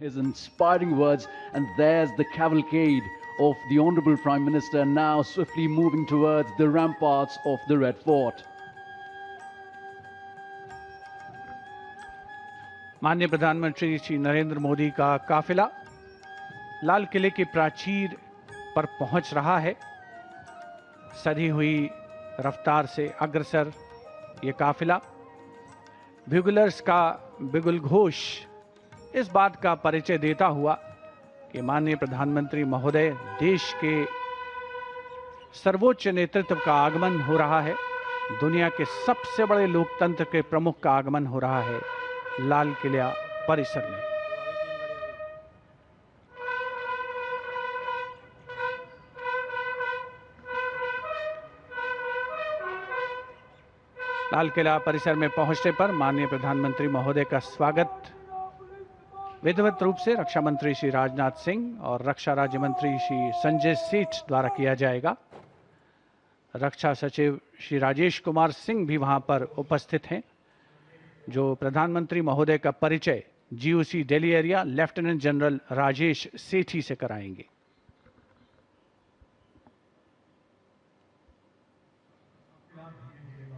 his inspiring words, and there's the cavalcade of the Honorable Prime Minister now swiftly moving towards the ramparts of the Red Fort. माननीय प्रधानमंत्री श्री नरेंद्र मोदी का काफिला लाल किले की प्राचीर पर पहुंच रहा है। सधी हुई रफ्तार से अग्रसर ये काफिला, ब्यूगलर्स का बिगुल घोष इस बात का परिचय देता हुआ कि माननीय प्रधानमंत्री महोदय देश के सर्वोच्च नेतृत्व का आगमन हो रहा है। दुनिया के सबसे बड़े लोकतंत्र के प्रमुख का आगमन हो रहा है लाल किला परिसर में। लाल किला परिसर में पहुंचने पर माननीय प्रधानमंत्री महोदय का स्वागत विधिवत रूप से रक्षा मंत्री श्री राजनाथ सिंह और रक्षा राज्य मंत्री श्री संजय सेठ द्वारा किया जाएगा। रक्षा सचिव श्री राजेश कुमार सिंह भी वहां पर उपस्थित हैं, जो प्रधानमंत्री महोदय का परिचय GOC Delhi area lieutenant general Rajesh Sethi से कराएंगे।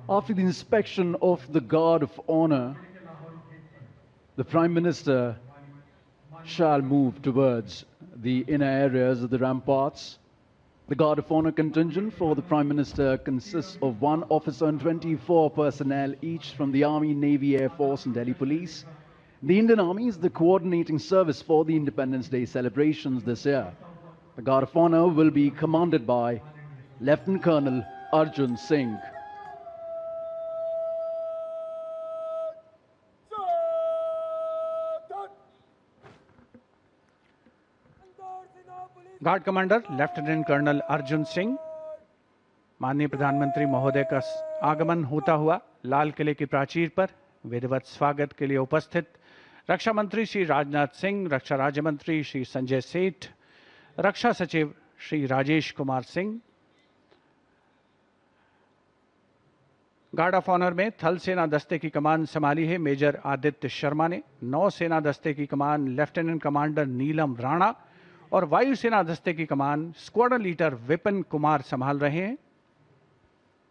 After the inspection of the Guard of Honor, the Prime Minister shall move towards the inner areas of the ramparts. The Guard of Honor contingent for the Prime Minister consists of 1 officer and 24 personnel, each from the Army, Navy, Air Force and Delhi Police. The Indian Army is the coordinating service for the Independence Day celebrations this year. The Guard of Honor will be commanded by Lieutenant Colonel Arjun Singh. Guard commander lieutenant colonel Arjun Singh, माननीय प्रधानमंत्री महोदय का आगमन होता हुआ लाल किले की प्राचीर पर विधिवत स्वागत के लिए उपस्थित रक्षा मंत्री श्री राजनाथ सिंह, रक्षा राज्य मंत्री श्री संजय सेठ, रक्षा सचिव Shri Rajesh Kumar Singh. Guard of honour में थल सेना दस्ते की कमान संभाली है मेजर आदित्य शर्मा ने, नौ सेना दस्ते की कमान लेफ्टिनेंट कमांडर नीलम राणा और वायुसेना दस्ते की कमान स्क्वाड्रन लीडर विपिन कुमार संभाल रहे हैं।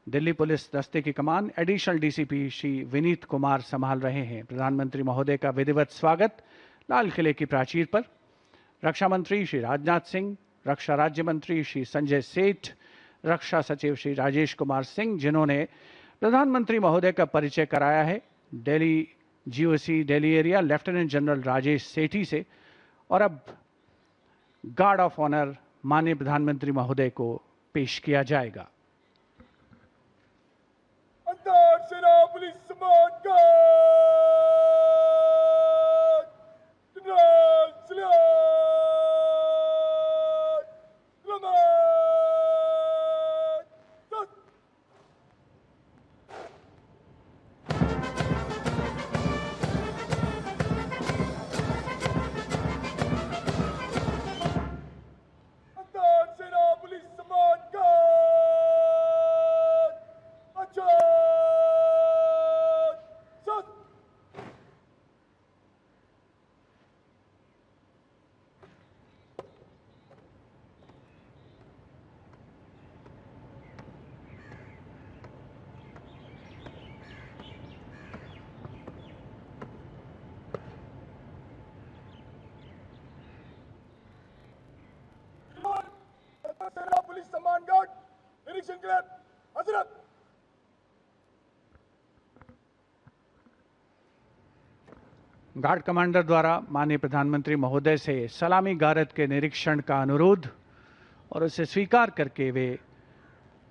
दिल्ली पुलिस दस्ते की कमान एडिशनल डीसीपी श्री विनीत कुमार संभाल रहे हैं। प्रधानमंत्री महोदय का विधिवत स्वागत लाल किले की प्राचीर पर रक्षा मंत्री श्री राजनाथ सिंह, रक्षा राज्य मंत्री श्री संजय सेठ, रक्षा सचिव श्री राजेश कुमार सिंह, जिन्होंने प्रधानमंत्री महोदय का परिचय कराया है Delhi GOC Delhi area lieutenant general Rajesh Sethi से, और अब गार्ड ऑफ ऑनर माननीय प्रधानमंत्री महोदय को पेश किया जाएगा। पुलिस सम्मान गार्ड निरीक्षण के लिए हजरत। गार्ड कमांडर द्वारा माननीय प्रधानमंत्री महोदय से सलामी गारद के निरीक्षण का अनुरोध और उसे स्वीकार करके वे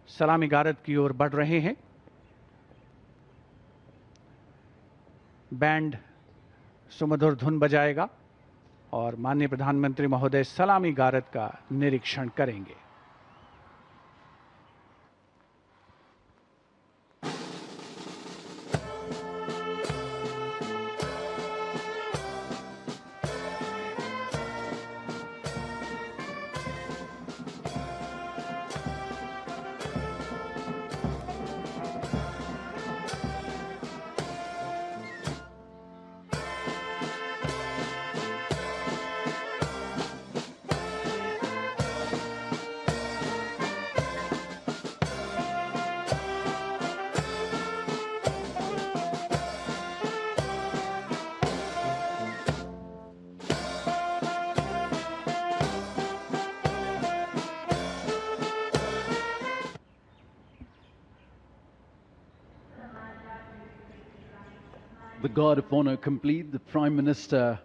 सलामी गारद की ओर बढ़ रहे हैं। बैंड सुमधुर धुन बजाएगा और माननीय प्रधानमंत्री महोदय सलामी गारद का निरीक्षण करेंगे। the guard of honor complete, the Prime Minister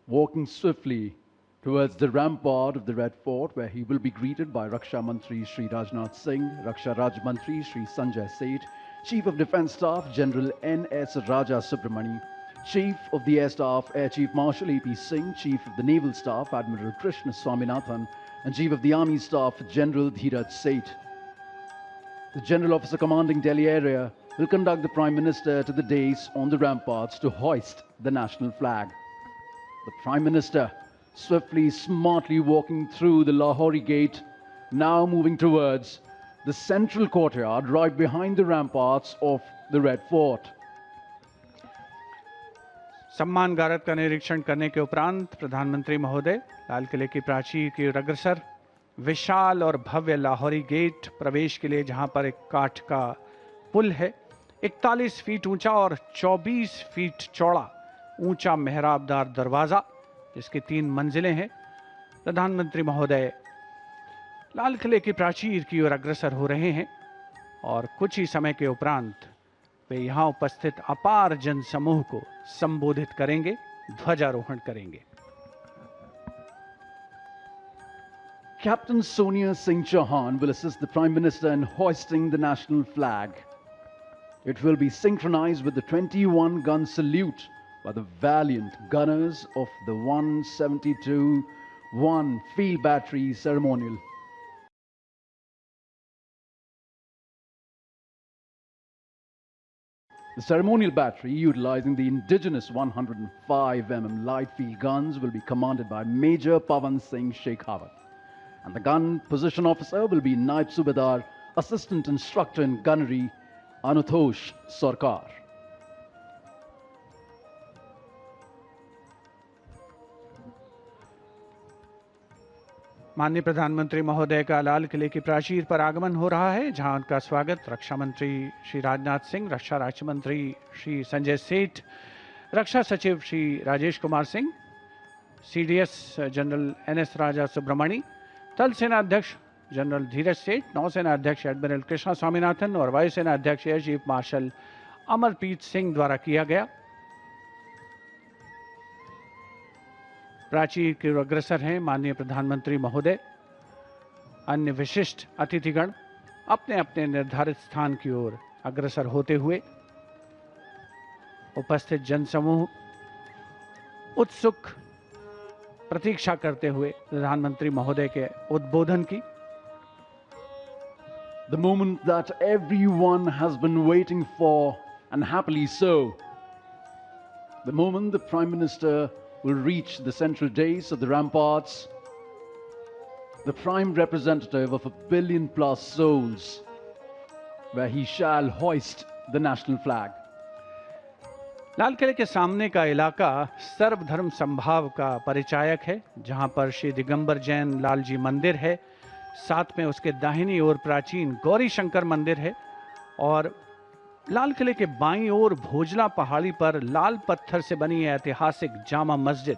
walking swiftly towards the rampart of the Red Fort, where he will be greeted by Raksha Mantri Shri Rajnath Singh, Raksha Raj Mantri Shri Sanjay Seth, Chief of Defence Staff General N.S. Raja Subramani, Chief of the Air Staff Air Chief Marshal A.P. Singh, Chief of the Naval Staff Admiral Krishna Swaminathan, and Chief of the Army Staff General Dheeraj Seth. The General Officer commanding Delhi area will conduct the Prime Minister to the dais on the ramparts to hoist the national flag. The Prime Minister swiftly, smartly walking through the Lahori gate, now moving towards the central courtyard right behind the ramparts of the Red Fort. सम्मान गारद का निरीक्षण करने के उपरांत प्रधानमंत्री महोदय लाल किले की प्राचीर की ओर अग्रसर विशाल और भव्य लाहौरी गेट प्रवेश के लिए, जहां पर एक काठ का पुल है, 41 फीट ऊंचा और 24 फीट चौड़ा ऊंचा मेहराबदार दरवाजा, जिसकी 3 मंजिलें हैं। प्रधानमंत्री महोदय लाल किले की प्राचीर की ओर अग्रसर हो रहे हैं और कुछ ही समय के उपरांत वे यहां उपस्थित अपार जन समूह को संबोधित करेंगे, ध्वजारोहण करेंगे। Captain Sonia Singh Chauhan will assist the Prime Minister in hoisting the national flag. It will be synchronized with the 21-gun salute by the valiant gunners of the 172-1 Field Battery Ceremonial. The ceremonial battery, utilizing the indigenous 105 mm light field guns, will be commanded by Major Pavan Singh Shekhawat. And the gun position officer will be Naib Subedar, Assistant Instructor in Gunnery, Anutosh Sarkar. माननीय प्रधानमंत्री महोदय का लाल किले की प्राचीर पर आगमन हो रहा है, जहां उनका स्वागत रक्षा मंत्री श्री राजनाथ सिंह, रक्षा राज्य मंत्री श्री संजय सेठ, रक्षा सचिव Shri Rajesh Kumar Singh, CDS general NS Raja Subramani, थल सेना अध्यक्ष जनरल धीरज सेठ, नौसेना अध्यक्ष एडमिरल कृष्णा स्वामीनाथन और वायुसेना अध्यक्ष air chief marshal Amarpreet Singh द्वारा किया गया। प्राचीर की ओर अग्रसर हैं माननीय प्रधानमंत्री महोदय। अन्य विशिष्ट अतिथिगण अपने अपने निर्धारित स्थान की ओर अग्रसर होते हुए, उपस्थित जनसमूह उत्सुक प्रतीक्षा करते हुए प्रधानमंत्री महोदय के उद्बोधन की। The moment that everyone has been waiting for, and happily so. The moment the Prime Minister will reach the central dais of the ramparts, the prime representative of 1 billion plus souls, where he shall hoist the national flag. लाल किले के सामने का इलाका सर्वधर्म संभाव का परिचायक है, जहां पर श्री दिगंबर जैन लाल जी मंदिर है, साथ में उसके दाहिनी ओर प्राचीन गौरी शंकर मंदिर है और लाल किले के बाईं ओर भोजला पहाड़ी पर लाल पत्थर से बनी ऐतिहासिक जामा मस्जिद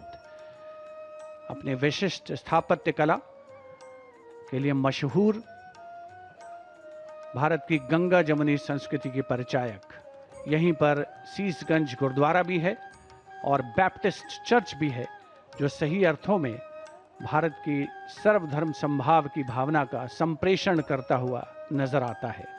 अपने विशिष्ट स्थापत्य कला के लिए मशहूर भारत की गंगा जमुनी संस्कृति की परिचायक। यहीं पर सीसगंज गुरुद्वारा भी है और बैप्टिस्ट चर्च भी है, जो सही अर्थों में भारत की सर्वधर्म संभाव की भावना का संप्रेषण करता हुआ नजर आता है।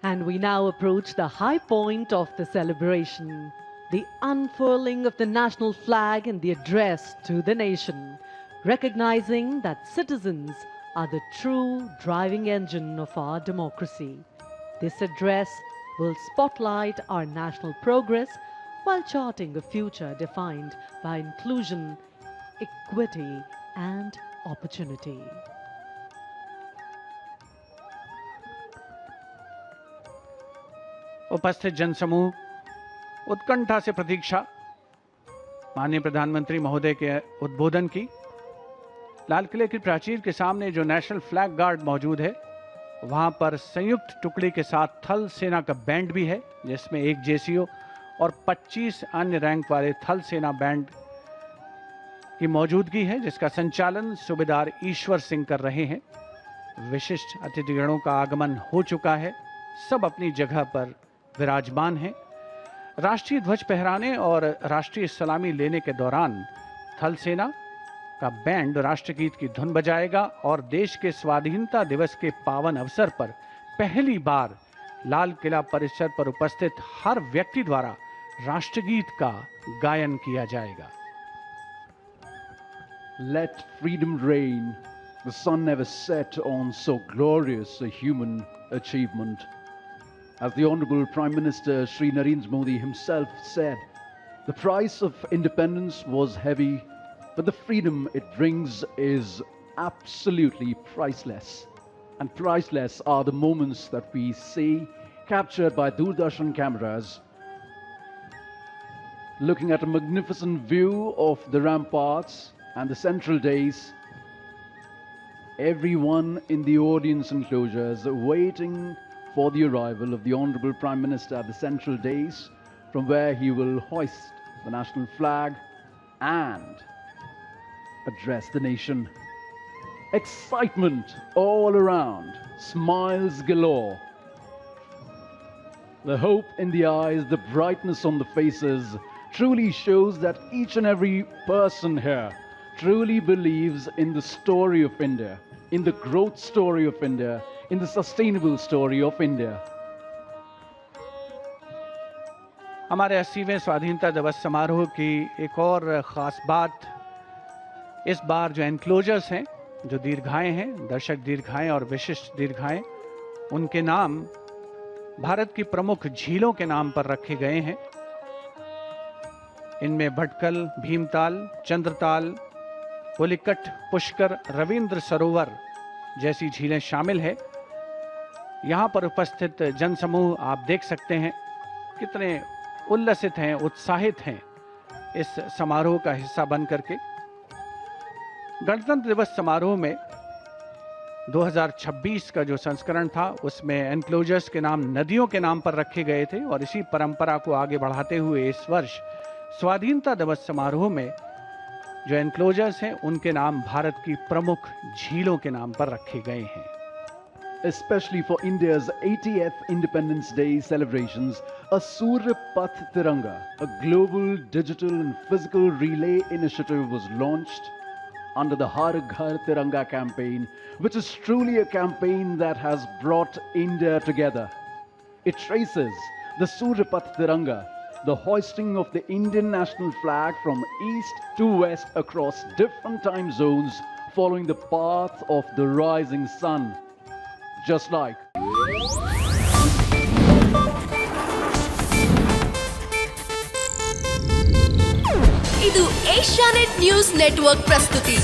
And we now approach the high point of the celebration, the unfurling of the national flag and the address to the nation, recognizing that citizens are the true driving engine of our democracy. This address will spotlight our national progress while charting a future defined by inclusion, equity, and opportunity. उपस्थित जनसमूह उत्कंठा से प्रतीक्षा माननीय प्रधानमंत्री महोदय के उद्बोधन की। लाल किले की प्राचीर के सामने जो नेशनल फ्लैग गार्ड मौजूद है, वहां पर संयुक्त टुकड़ी के साथ थल सेना का बैंड भी है, जिसमें एक जेसीओ और 25 अन्य रैंक वाले थल सेना बैंड की मौजूदगी है, जिसका संचालन सूबेदार ईश्वर सिंह कर रहे हैं। विशिष्ट अतिथिगणों का आगमन हो चुका है, सब अपनी जगह पर विराजमान हैं। राष्ट्रीय ध्वज फहराने और राष्ट्रीय सलामी लेने के दौरान थल सेना का बैंड राष्ट्रगीत की धुन बजाएगा और देश के स्वाधीनता दिवस के पावन अवसर पर पहली बार लाल किला परिसर पर उपस्थित हर व्यक्ति द्वारा राष्ट्रगीत का गायन किया जाएगा। Let freedom reign. The sun never set on so glorious a human achievement. As the Honorable Prime Minister Shri Narendra Modi himself said, the price of independence was heavy, but the freedom it brings is absolutely priceless. And priceless are the moments that we see captured by Doordarshan cameras, looking at a magnificent view of the ramparts and the central dais. Everyone in the audience enclosures waiting for the arrival of the Honorable Prime Minister at the central dais, from where he will hoist the national flag and address the nation. Excitement all around, smiles galore. The hope in the eyes, the brightness on the faces truly shows that each and every person here truly believes in the story of India, in the growth story of India, in the sustainable story of India. हमारे 80वें स्वाधीनता दिवस समारोह की एक और ख़ास बात, इस बार जो एनक्लोजर्स हैं, जो दीर्घाएं हैं, दर्शक दीर्घाएं और विशिष्ट दीर्घाएं, उनके नाम भारत की प्रमुख झीलों के नाम पर रखे गए हैं। इनमें भटकल, भीमताल, चंद्रताल, पुलिकट, पुष्कर, रविंद्र सरोवर जैसी झीलें शामिल है। यहाँ पर उपस्थित जनसमूह आप देख सकते हैं कितने उल्लसित हैं, उत्साहित हैं इस समारोह का हिस्सा बन करके। गणतंत्र दिवस समारोह में 2026 का जो संस्करण था उसमें एनक्लोजर्स के नाम नदियों के नाम पर रखे गए थे और इसी परंपरा को आगे बढ़ाते हुए इस वर्ष स्वाधीनता दिवस समारोह में जो एनक्लोजर्स हैं उनके नाम भारत की प्रमुख झीलों के नाम पर रखे गए हैं। Especially for India's 80th Independence Day celebrations, a Surya Path Tiranga, a global digital and physical relay initiative was launched under the Har Ghar Tiranga campaign, which is truly a campaign that has brought India together. It traces the Surya Path Tiranga, the hoisting of the Indian national flag from east to west across different time zones, following the path of the rising sun. Just like ಇದು Asianet news network ಪ್ರಸ್ತುತಿ.